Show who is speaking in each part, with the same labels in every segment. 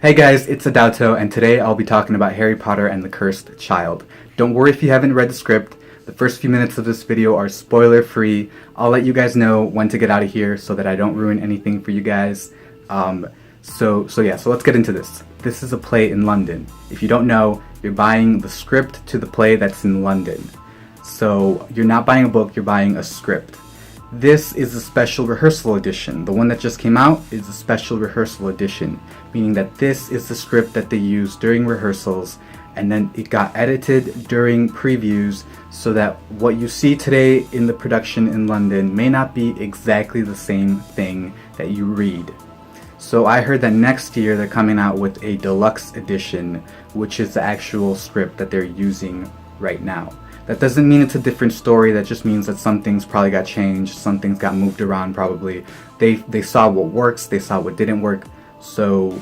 Speaker 1: Hey guys, it's Adato, and today I'll be talking about Harry Potter and the Cursed Child. Don't worry if you haven't read the script. The first few minutes of this video are spoiler free. I'll let you guys know when to get out of here so that I don't ruin anything for you guys. So let's get into this. This is a play in London. If you don't know, you're buying the script to the play that's in London. So you're not buying a book, you're buying a script. This is a special rehearsal edition. The one that just came out is a special rehearsal edition, meaning that this is the script that they used during rehearsals, and then it got edited during previews so that what you see today in the production in London may not be exactly the same thing that you read. So I heard that next year they're coming out with a deluxe edition, which is the actual script that they're using right now. That doesn't mean it's a different story, that just means that some things probably got changed, some things got moved around probably. They saw what works, they saw what didn't work, so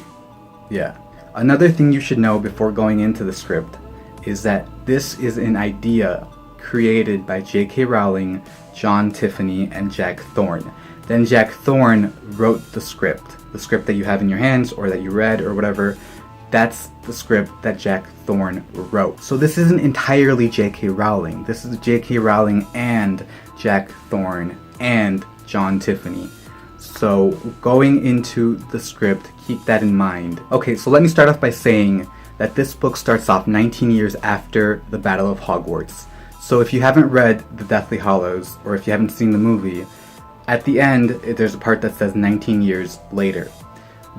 Speaker 1: yeah. Another thing you should know before going into the script is that this is an idea created by J.K. Rowling, John Tiffany, and Jack Thorne. Then Jack Thorne wrote the script that you have in your hands or that you read or whatever. That's the script that Jack Thorne wrote. So this isn't entirely J.K. Rowling. This is J.K. Rowling and Jack Thorne and John Tiffany. So going into the script, keep that in mind. Okay, so let me start off by saying that this book starts off 19 years after the Battle of Hogwarts. So if you haven't read The Deathly Hallows, or if you haven't seen the movie, at the end there's a part that says 19 years later.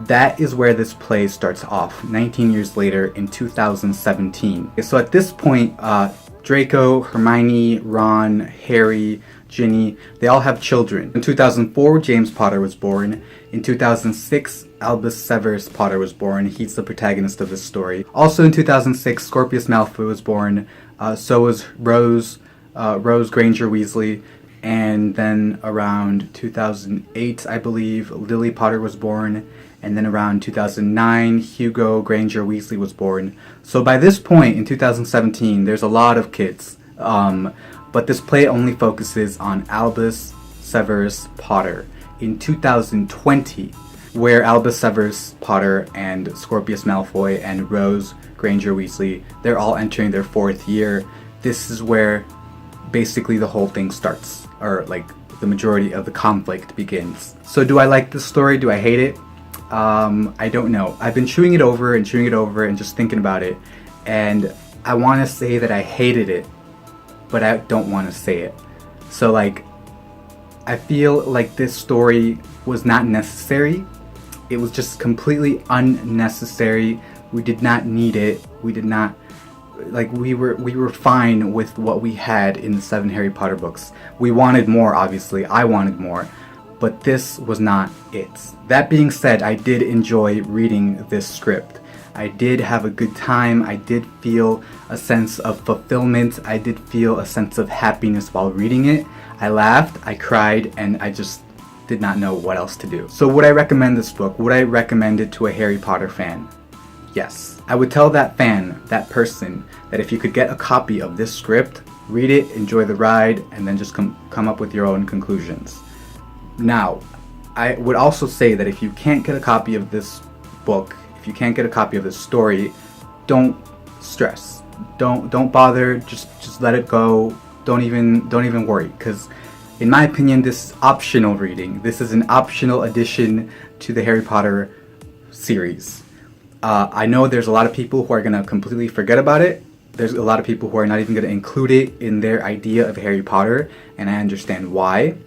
Speaker 1: That is where this play starts off, 19 years later in 2017. So at this point, Draco, Hermione, Ron, Harry, Ginny, they all have children. In 2004, James Potter was born. In 2006, Albus Severus Potter was born. He's the protagonist of this story. Also in 2006, Scorpius Malfoy was born. So was Rose Granger Weasley. And then around 2008, I believe, Lily Potter was born. And then around 2009, Hugo Granger Weasley was born. So by this point in 2017, there's a lot of kids. But this play only focuses on Albus Severus Potter in 2020, where Albus Severus Potter and Scorpius Malfoy and Rose Granger Weasley, they're all entering their 4th year. This is where basically the whole thing starts, or like the majority of the conflict begins. So do I like this story? Do I hate it? I don't know. I've been chewing it over and just thinking about it, and I want to say that I hated it, but I don't want to say it. So like, I feel like this story was not necessary. It was just completely unnecessary. We did not need it. We did not, like, we were fine with what we had in the 7 Harry Potter books. We wanted more, obviously. I wanted more. But this was not it. That being said, I did enjoy reading this script. I did have a good time. I did feel a sense of fulfillment. I did feel a sense of happiness while reading it. I laughed, I cried, and I just did not know what else to do. So would I recommend this book? Would I recommend it to a Harry Potter fan? Yes. I would tell that fan, that person, that if you could get a copy of this script, read it, enjoy the ride, and then just come up with your own conclusions. Now, I would also say that if you can't get a copy of this book, if you can't get a copy of this story, don't stress. Don't bother. Just let it go. Don't even worry, because in my opinion, this is optional reading. This is an optional addition to the Harry Potter series. I know there's a lot of people who are gonna completely forget about it. There's a lot of people who are not even gonna include it in their idea of Harry Potter, and I understand why.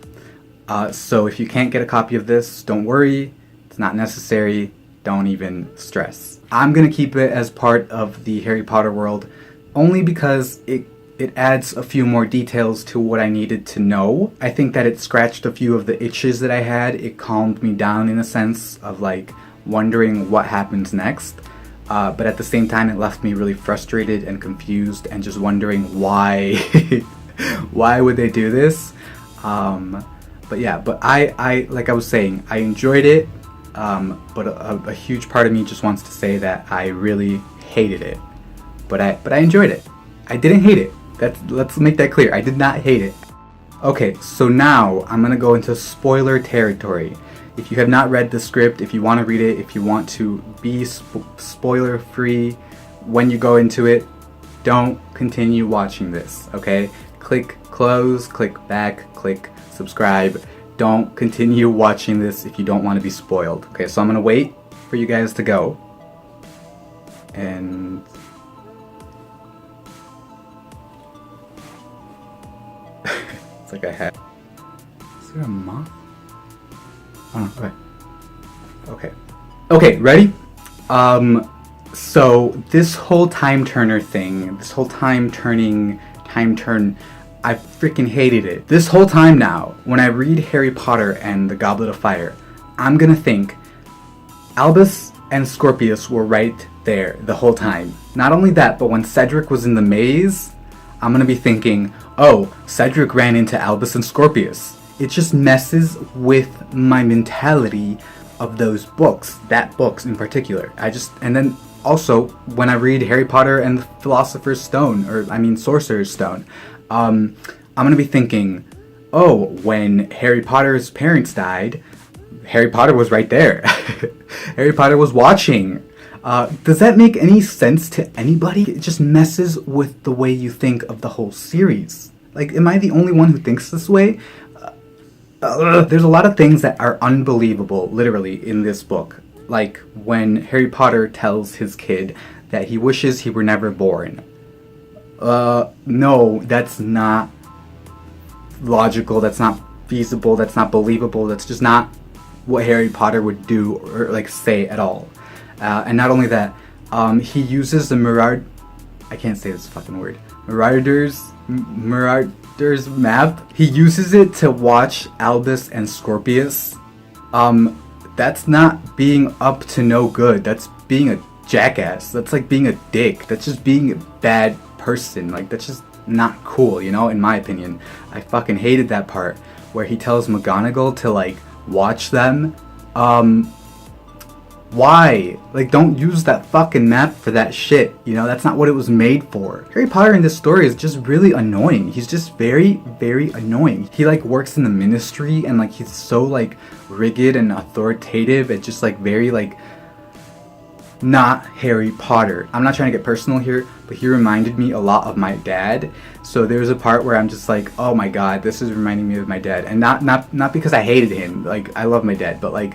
Speaker 1: So if you can't get a copy of this, don't worry, it's not necessary, don't even stress. I'm gonna keep it as part of the Harry Potter world only because it adds a few more details to what I needed to know. I think that it scratched a few of the itches that I had. It calmed me down in a sense of like wondering what happens next. But at the same time, it left me really frustrated and confused and just wondering why, why would they do this? But yeah, but I like I was saying, I enjoyed it, but a huge part of me just wants to say that I really hated it. But I enjoyed it. I didn't hate it. Let's make that clear. I did not hate it. Okay, so now I'm gonna go into spoiler territory. If you have not read the script, if you want to read it, if you want to be spoiler free when you go into it, don't continue watching this, okay? Click close, click back, click subscribe. Don't continue watching this if you don't want to be spoiled. Okay, so I'm gonna wait for you guys to go. And it's like I had. Is there a moth? Oh, okay. Okay. Okay, ready? So this whole time turner thing, this whole time turn, I freaking hated it. This whole time now, when I read Harry Potter and the Goblet of Fire, I'm gonna think Albus and Scorpius were right there the whole time. Not only that, but when Cedric was in the maze, I'm gonna be thinking, oh, Cedric ran into Albus and Scorpius. It just messes with my mentality of those books, that books in particular. And then also, when I read Harry Potter and the Philosopher's Stone, Sorcerer's Stone, I'm gonna be thinking, oh, when Harry Potter's parents died, Harry Potter was right there. Harry Potter was watching. Does that make any sense to anybody? It just messes with the way you think of the whole series. Like, am I the only one who thinks this way? There's a lot of things that are unbelievable, literally, in this book. Like when Harry Potter tells his kid that he wishes he were never born. No, that's not logical, that's not feasible, that's not believable, that's just not what Harry Potter would do or like say at all. And not only that, he uses the I can't say this fucking word. Marauders map. He uses it to watch Albus and Scorpius. That's not being up to no good. That's being a jackass. That's like being a dick. That's just being a bad person. Like, that's just not cool, you know, in my opinion. I fucking hated that part where he tells McGonagall to like watch them. Why? Like, don't use that fucking map for that shit, you know? That's not what it was made for. Harry Potter in this story is just really annoying. He's just very, very annoying. He like works in the ministry and like he's so like rigid and authoritative. It's just like very like not Harry Potter. I'm not trying to get personal here, but he reminded me a lot of my dad. So there's a part where I'm just like, oh my god, this is reminding me of my dad. And not because I hated him. Like, I love my dad, but like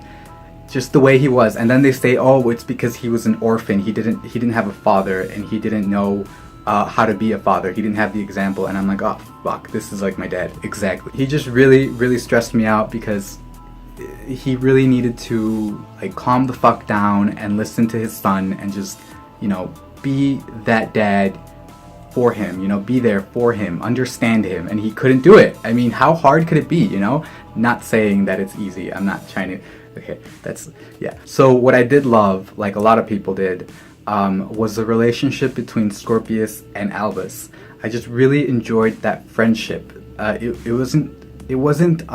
Speaker 1: just the way he was. And then they say, oh, it's because he was an orphan. He didn't have a father and he didn't know how to be a father. He didn't have the example. And I'm like, oh fuck, this is like my dad. Exactly. He just really, really stressed me out because he really needed to like calm the fuck down and listen to his son and just, you know, be that dad for him, you know, be there for him, understand him, and he couldn't do it. I mean, how hard could it be, you know? Not saying that it's easy. I'm not trying to, okay, that's, yeah. So what I did love, like a lot of people did, was the relationship between Scorpius and Albus. I just really enjoyed that friendship. It wasn't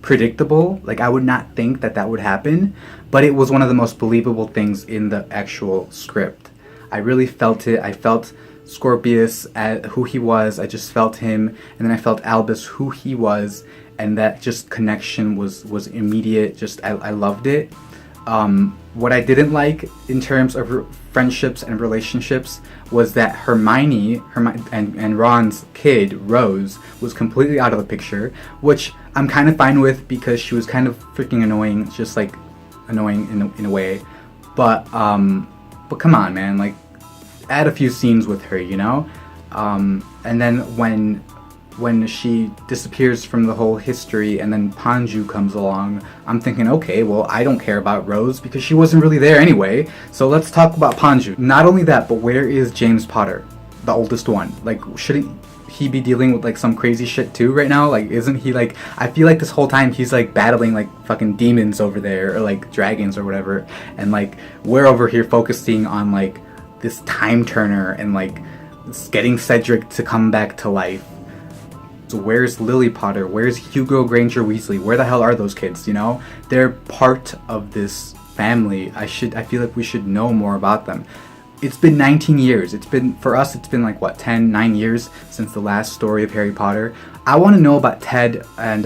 Speaker 1: predictable. Like, I would not think that would happen, but it was one of the most believable things in the actual script. I really felt it. I felt Scorpius who he was. I just felt him, and then I felt Albus who he was, and that just connection was immediate. Just I loved it. What I didn't like in terms of friendships and relationships was that Hermione and Ron's kid, Rose, was completely out of the picture, which I'm kind of fine with because she was kind of freaking annoying, just like annoying in a way. But come on, man, like add a few scenes with her, you know? And then when she disappears from the whole history and then Panju comes along, I'm thinking, okay, well, I don't care about Rose because she wasn't really there anyway, so let's talk about Panju. Not only that, but where is James Potter, the oldest one? Like, shouldn't he be dealing with like some crazy shit too right now? Like, isn't he like, I feel like this whole time he's like battling like fucking demons over there or like dragons or whatever, and like we're over here focusing on like this time turner and like getting Cedric to come back to life. So where's Lily Potter? Where's Hugo Granger Weasley? Where the hell are those kids, you know? They're part of this family. I feel like we should know more about them. It's been 19 years. For us, it's been like, what, 9 years since the last story of Harry Potter. I want to know about Ted and,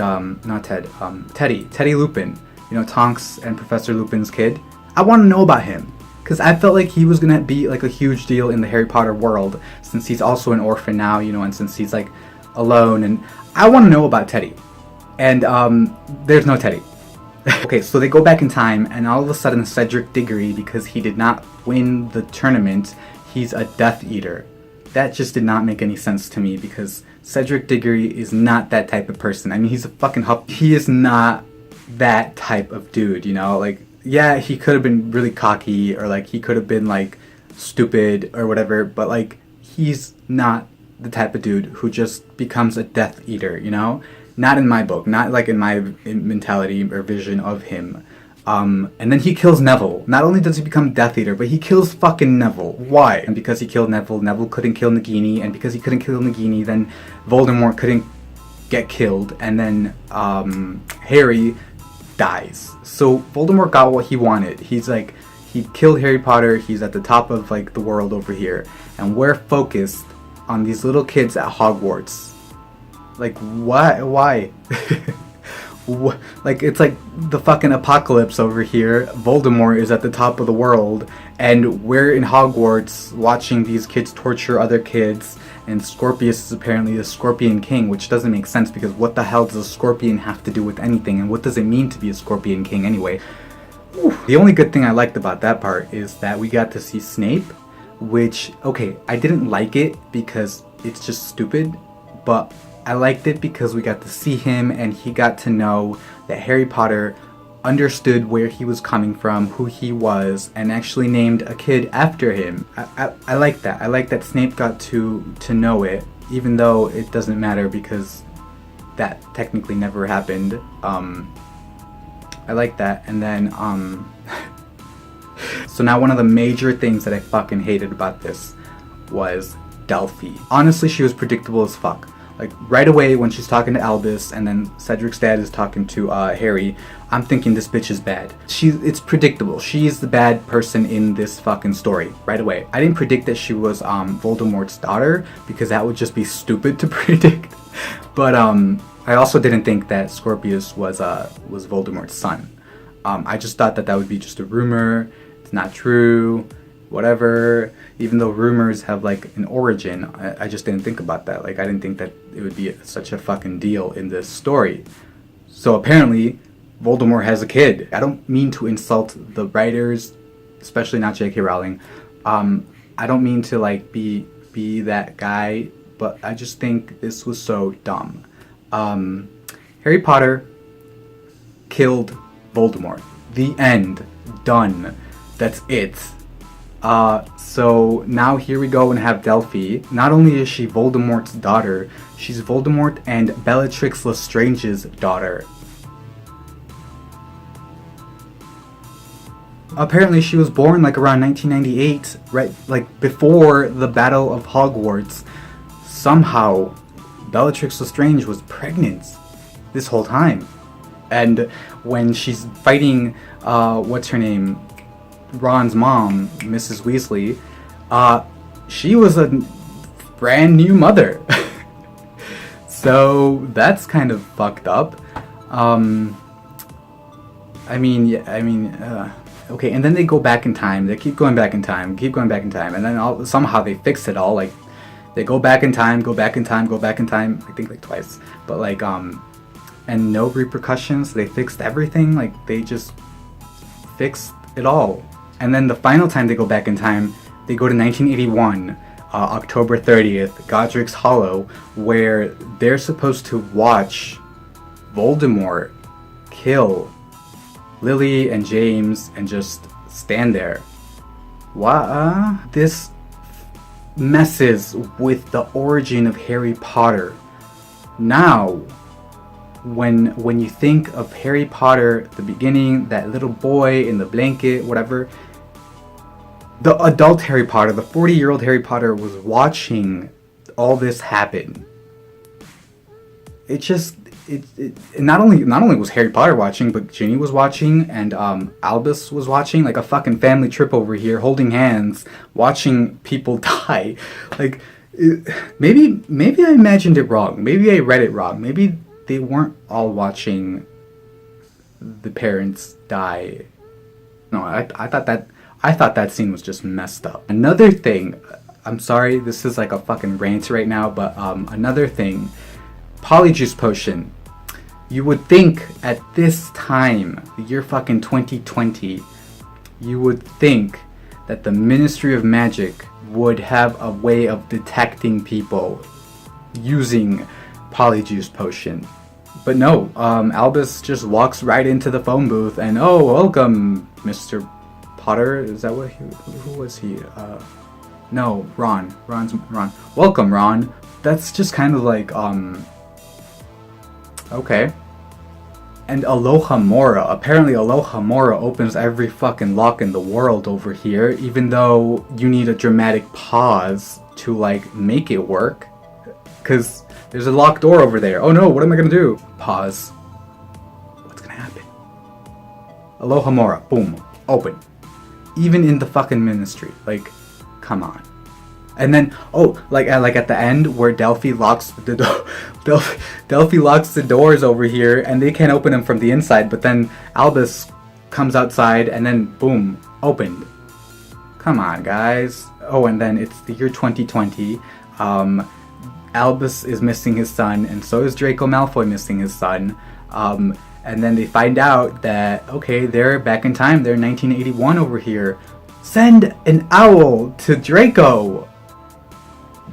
Speaker 1: Teddy Lupin. you know, Tonks and Professor Lupin's kid. I want to know about him, because I felt like he was gonna be like a huge deal in the Harry Potter world, since he's also an orphan now, you know, and since he's like alone, and I want to know about Teddy. And there's no Teddy. Okay, so they go back in time, and all of a sudden Cedric Diggory, because he did not win the tournament, he's a Death Eater. That just did not make any sense to me, because Cedric Diggory is not that type of person. I mean, he's a fucking he is not that type of dude, you know? Like, yeah, he could have been really cocky, or like he could have been like stupid or whatever, but like he's not the type of dude who just becomes a Death Eater, you know? Not in my book, not like in my mentality or vision of him. And then he kills Neville. Not only does he become Death Eater, but he kills fucking Neville. Why? And because he killed Neville, Neville couldn't kill Nagini, and because he couldn't kill Nagini, then Voldemort couldn't get killed, and then Harry dies. So Voldemort got what he wanted. He's like, he killed Harry Potter, he's at the top of like the world over here, and we're focused on these little kids at Hogwarts. Like, why? Like, it's like the fucking apocalypse over here. Voldemort is at the top of the world, and we're in Hogwarts watching these kids torture other kids, and Scorpius is apparently the Scorpion King, which doesn't make sense, because what the hell does a scorpion have to do with anything, and what does it mean to be a Scorpion King anyway? Whew. The only good thing I liked about that part is that we got to see Snape, which, okay, I didn't like it because it's just stupid, but I liked it because we got to see him, and he got to know that Harry Potter understood where he was coming from, who he was, and actually named a kid after him. I like that. I like that Snape got to know it, even though it doesn't matter because that technically never happened. I like that. And then, so now one of the major things that I fucking hated about this was Delphi. Honestly, she was predictable as fuck. Like, right away when she's talking to Albus, and then Cedric's dad is talking to Harry, I'm thinking this bitch is bad. It's predictable. She's the bad person in this fucking story, right away. I didn't predict that she was Voldemort's daughter, because that would just be stupid to predict. But I also didn't think that Scorpius was Voldemort's son. I just thought that would be just a rumor. It's not true. Whatever. Even though rumors have like an origin, I just didn't think about that. Like, I didn't think that it would be such a fucking deal in this story. So apparently Voldemort has a kid. I don't mean to insult the writers, especially not J.K. Rowling. I don't mean to like be that guy, but I just think this was so dumb. Harry Potter killed Voldemort. The end. Done. That's it. So now here we go and have Delphi. Not only is she Voldemort's daughter, she's Voldemort and Bellatrix Lestrange's daughter. Apparently she was born like around 1998, right, like before the Battle of Hogwarts. Somehow Bellatrix Lestrange was pregnant this whole time. And when she's fighting, what's her name? Ron's mom, Mrs. Weasley, she was a brand new mother. So that's kind of fucked up. Okay, and then they go back in time. They keep going back in time, and then somehow they fix it all. Like, they go back in time, go back in time, go back in time. I think like twice, but like and no repercussions. They fixed everything. Like, they just fixed it all. And then the final time they go back in time, they go to 1981, October 30th, Godric's Hollow, where they're supposed to watch Voldemort kill Lily and James and just stand there. This messes with the origin of Harry Potter. Now, when you think of Harry Potter, the beginning, that little boy in the blanket, whatever, the adult Harry Potter, the 40-year-old Harry Potter was watching all this happen. It not only was Harry Potter watching, but Ginny was watching, and Albus was watching, like a fucking family trip over here, holding hands, watching people die. Like, maybe I imagined it wrong. Maybe I read it wrong. Maybe they weren't all watching the parents die. No, I thought that scene was just messed up. Another thing, I'm sorry, this is like a fucking rant right now, but another thing, Polyjuice Potion. You would think at this time, the year fucking 2020, you would think that the Ministry of Magic would have a way of detecting people using Polyjuice Potion. But no, Albus just walks right into the phone booth and, oh, welcome, Mr. Potter. Is that what who was he? No, Ron. Ron. Welcome, Ron. That's just kind of like, okay. And Aloha Mora. Apparently Aloha Mora opens every fucking lock in the world over here, even though you need a dramatic pause to like make it work. Cause there's a locked door over there. Oh no, what am I gonna do? Pause. What's gonna happen? Aloha Mora. Boom. Open. Even in the fucking ministry. Like, come on. And then, oh, like at the end where Delphi locks the door, Delphi locks the doors over here, and they can't open them from the inside. But then Albus comes outside, and then boom, opened. Come on, guys. Oh, and then it's the year 2020. Albus is missing his son, and so is Draco Malfoy missing his son. And then they find out that okay, they're back in time. They're 1981 over here. Send an owl to Draco.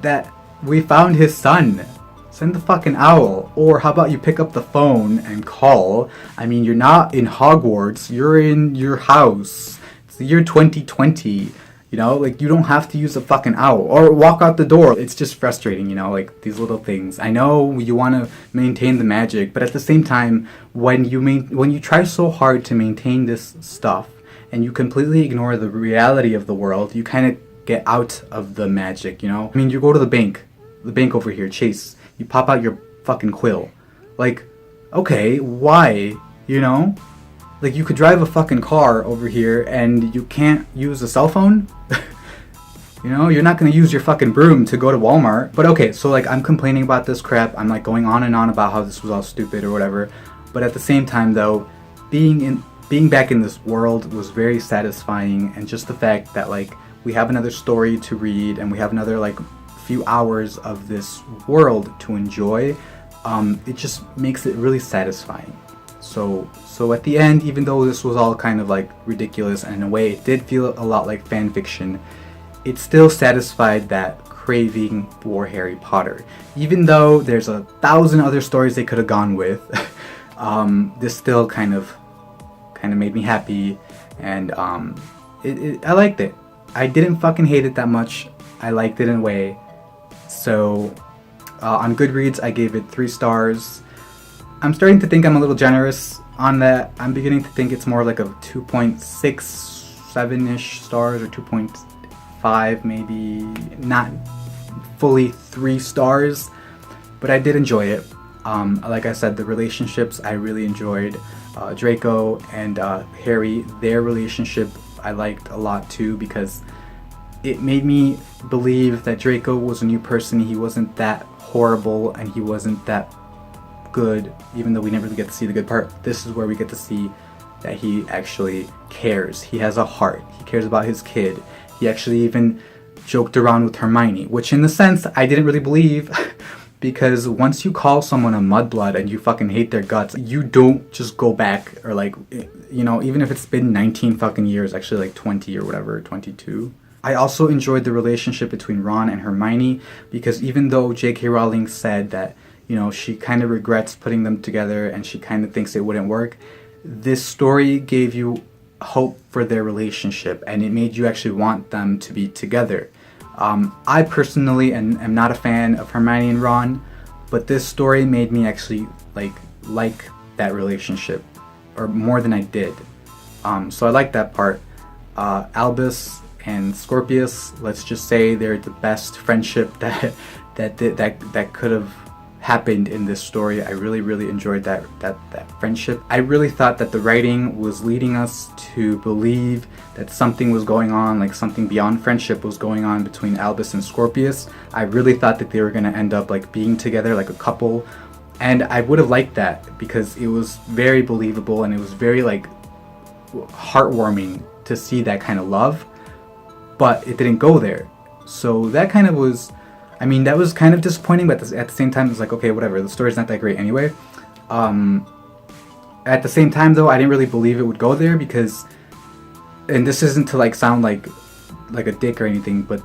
Speaker 1: That we found his son. Send the fucking owl. Or how about you pick up the phone and call? I mean, you're not in Hogwarts. You're in your house. It's the year 2020. You know, like, you don't have to use a fucking owl. Or walk out the door. It's just frustrating, you know, like, these little things. I know you want to maintain the magic, but at the same time, when you try so hard to maintain this stuff, and you completely ignore the reality of the world, you kind of get out of the magic, you know? I mean, you go to the bank over here, Chase, you pop out your fucking quill. Like, okay, why? You know? Like, you could drive a fucking car over here and you can't use a cell phone? You know, you're not gonna use your fucking broom to go to Walmart. But okay, so like, I'm complaining about this crap, I'm like going on and on about how this was all stupid or whatever, but at the same time though, being back in this world was very satisfying, and just the fact that like, we have another story to read, and we have another like few hours of this world to enjoy. It just makes it really satisfying. So at the end, even though this was all kind of like ridiculous, and in a way it did feel a lot like fan fiction, it still satisfied that craving for Harry Potter. Even though there's 1,000 other stories they could have gone with, this still kind of made me happy, and I liked it. I didn't fucking hate it that much. I liked it in a way. So, on Goodreads, I gave it 3 stars. I'm starting to think I'm a little generous on that. I'm beginning to think it's more like a 2.67-ish stars, or 2.5 maybe. Not fully 3 stars, but I did enjoy it. Like I said, the relationships I really enjoyed. Draco and Harry, their relationship I liked a lot too, because it made me believe that Draco was a new person. He wasn't that horrible, and he wasn't that good, even though we never really get to see the good part. This is where we get to see that he actually cares. He has a heart. He cares about his kid. He actually even joked around with Hermione, which in a sense I didn't really believe. Because once you call someone a mudblood and you fucking hate their guts, you don't just go back, or like, you know, even if it's been 19 fucking years, actually like 20 or whatever, 22. I also enjoyed the relationship between Ron and Hermione, because even though J.K. Rowling said that, you know, she kind of regrets putting them together and she kind of thinks it wouldn't work, this story gave you hope for their relationship, and it made you actually want them to be together. I personally am not a fan of Hermione and Ron, but this story made me actually like that relationship, or more than I did. So I like that part. Albus and Scorpius, let's just say they're the best friendship that could have happened in this story. I really enjoyed that friendship. I really thought that the writing was leading us to believe that something was going on, like something beyond friendship was going on between Albus and Scorpius. I really thought that they were going to end up like being together like a couple, And I would have liked that because it was very believable and it was very like heartwarming to see that kind of love, but it didn't go there. So that kind of was, I mean, that was kind of disappointing, but at the same time, it's like, okay, whatever, the story's not that great anyway. At the same time, though, I didn't really believe it would go there because, and this isn't to like sound like a dick or anything, but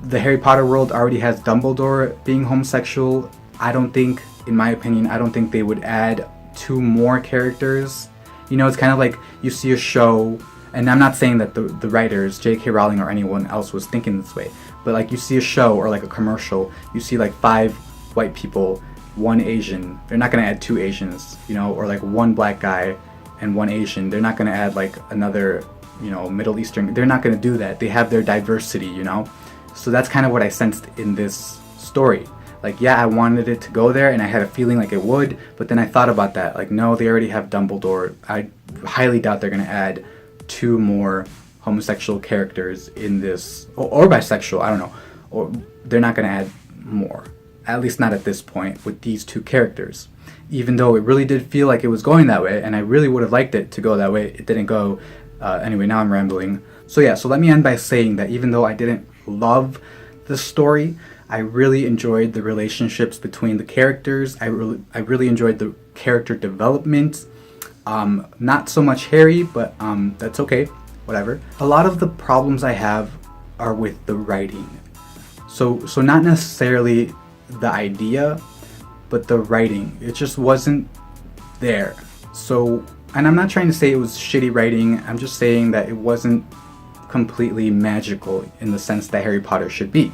Speaker 1: the Harry Potter world already has Dumbledore being homosexual. I don't think, in my opinion, I don't think they would add 2 more characters. You know, it's kind of like you see a show, and I'm not saying that the writers, J.K. Rowling or anyone else, was thinking this way, but like you see a show or like a commercial, you see like 5 white people, 1 Asian. They're not going to add 2 Asians, you know, or like 1 black guy and 1 Asian. They're not going to add like another, you know, Middle Eastern. They're not going to do that. They have their diversity, you know. So that's kind of what I sensed in this story. Like, yeah, I wanted it to go there and I had a feeling like it would, but then I thought about that. Like, no, they already have Dumbledore. I highly doubt they're going to add 2 more homosexual characters in this, or bisexual, I don't know. Or they're not going to add more. At least not at this point with these 2 characters. Even though it really did feel like it was going that way, and I really would have liked it to go that way, it didn't go. Anyway, now I'm rambling. So yeah, so let me end by saying that even though I didn't love the story, I really enjoyed the relationships between the characters. I really enjoyed the character development. Not so much Harry, but that's okay, whatever. A lot of the problems I have are with the writing. So not necessarily the idea, but the writing. It just wasn't there. So, and I'm not trying to say it was shitty writing, I'm just saying that it wasn't completely magical in the sense that Harry Potter should be.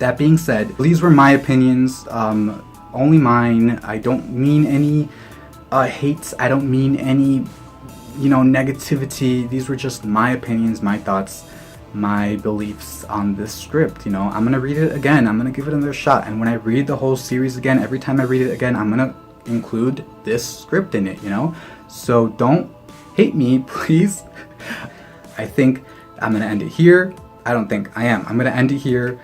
Speaker 1: That being said, these were my opinions, only mine. I don't mean any hates, I don't mean any, you know, negativity. These were just my opinions, my thoughts, my beliefs on this script. You know, I'm gonna read it again, I'm gonna give it another shot, and when I read the whole series again, every time I read it again, I'm gonna include this script in it, you know. So don't hate me, please. I think I'm gonna end it here. I don't think I am. I'm gonna end it here.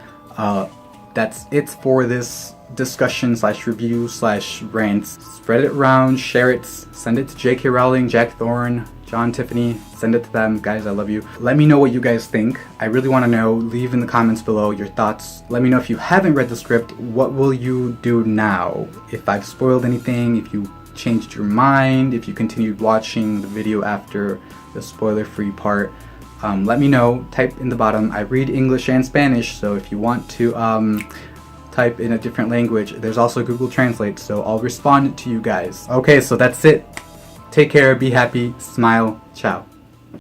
Speaker 1: That's it for this discussion / review / rants. Spread it around, share it, send it to J.K. Rowling, Jack Thorne, John, Tiffany. Send it to them. Guys, I love you. Let me know what you guys think. I really want to know. Leave in the comments below your thoughts. Let me know if you haven't read the script, what will you do now? If I've spoiled anything, if you changed your mind, if you continued watching the video after the spoiler-free part. Let me know. Type in the bottom. I read English and Spanish, so if you want to type in a different language, there's also Google Translate, so I'll respond to you guys. Okay, so that's it. Take care, be happy, smile, ciao.